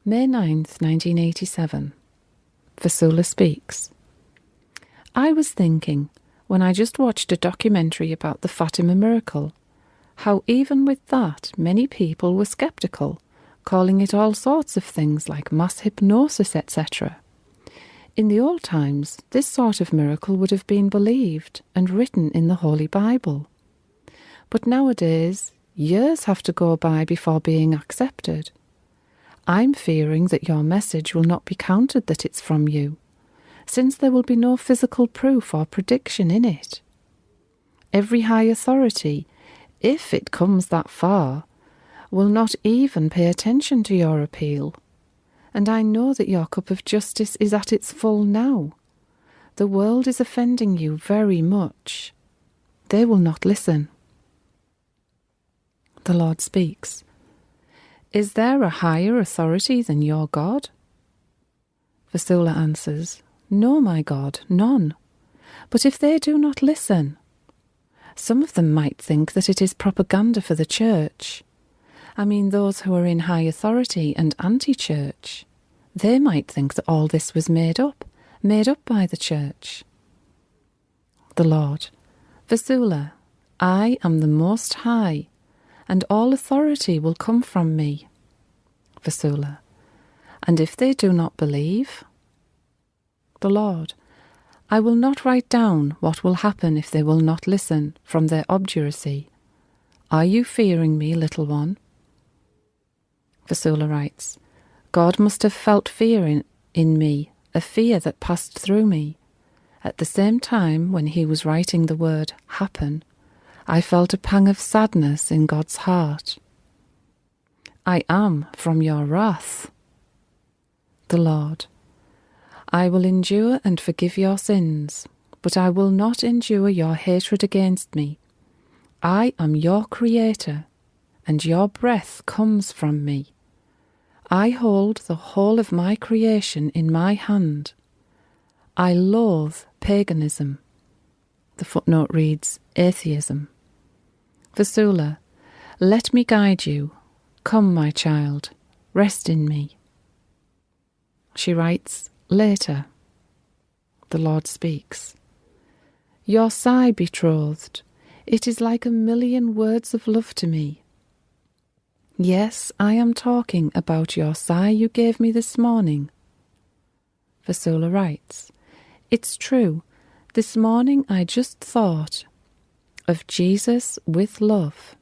May 9th, 1987. Vasula speaks. I was thinking, when I just watched a documentary about the Fatima Miracle, how even with that many people were sceptical, calling it all sorts of things like mass hypnosis, etc. In the old times, this sort of miracle would have been believed and written in the Holy Bible. But nowadays, years have to go by before being accepted. I'm fearing that your message will not be counted that it's from you, since there will be no physical proof or prediction in it. Every high authority, if it comes that far, will not even pay attention to your appeal. And I know that your cup of justice is at its full now. The world is offending you very much. They will not listen. The Lord speaks. Is there a higher authority than your God? Vasula answers, No, my God, none. But if they do not listen, some of them might think that it is propaganda for the church. I mean those who are in high authority and anti-church. They might think that all this was made up by the church. The Lord, Vasula, I am the Most High, and all authority will come from me. Vasula, and if they do not believe? The Lord, I will not write down what will happen if they will not listen from their obduracy. Are you fearing me, little one? Vasula writes, God must have felt fear in me, a fear that passed through me. At the same time, when he was writing the word happen, I felt a pang of sadness in God's heart. I am from your wrath. The Lord, I will endure and forgive your sins, but I will not endure your hatred against me. I am your Creator, and your breath comes from me. I hold the whole of my creation in my hand. I loathe paganism. The footnote reads, atheism. Vasula, let me guide you. Come, my child, rest in me. She writes, later. The Lord speaks. Your sigh, betrothed, it is like a million words of love to me. Yes, I am talking about your sigh you gave me this morning. Vasula writes, it's true, this morning I just thought of Jesus with love.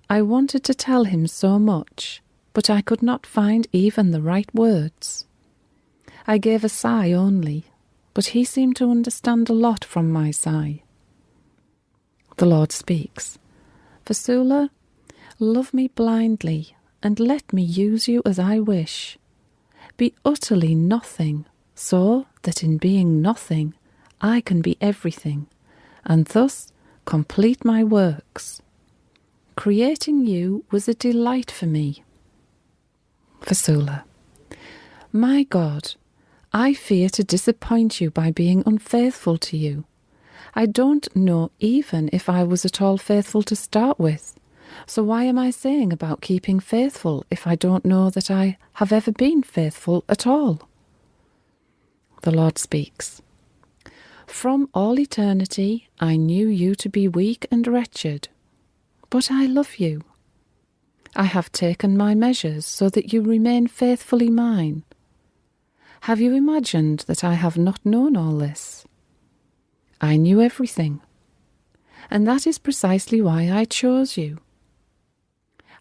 I wanted to tell him so much, but I could not find even the right words. I gave a sigh only, but he seemed to understand a lot from my sigh. The Lord speaks. Vasula, love me blindly, and let me use you as I wish. Be utterly nothing, so that in being nothing, I can be everything, and thus complete my works. Creating you was a delight for me. Vasula, my God, I fear to disappoint you by being unfaithful to you. I don't know even if I was at all faithful to start with. So why am I saying about keeping faithful if I don't know that I have ever been faithful at all? The Lord speaks. From all eternity I knew you to be weak and wretched, but I love you. I have taken my measures so that you remain faithfully mine. Have you imagined that I have not known all this? I knew everything, and that is precisely why I chose you.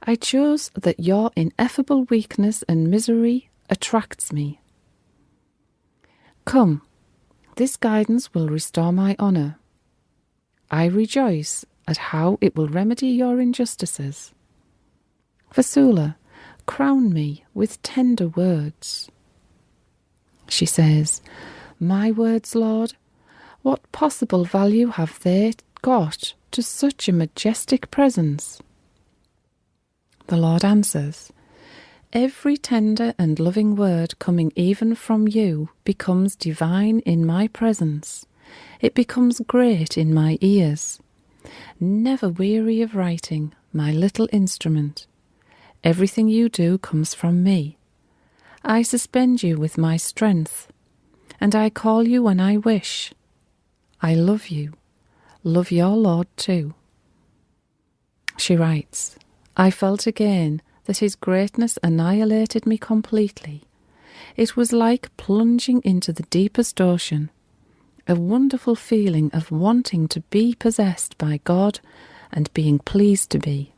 I chose that your ineffable weakness and misery attracts me. Come, this guidance will restore my honour. I rejoice at how it will remedy your injustices. Vasula, crown me with tender words. She says, my words, Lord, what possible value have they got to such a majestic presence? The Lord answers, every tender and loving word coming even from you becomes divine in my presence. It becomes great in my ears. Never weary of writing, my little instrument. Everything you do comes from me. I suspend you with my strength, and I call you when I wish. I love you. Love your Lord too. She writes, I felt again that his greatness annihilated me completely. It was like plunging into the deepest ocean, a wonderful feeling of wanting to be possessed by God and being pleased to be.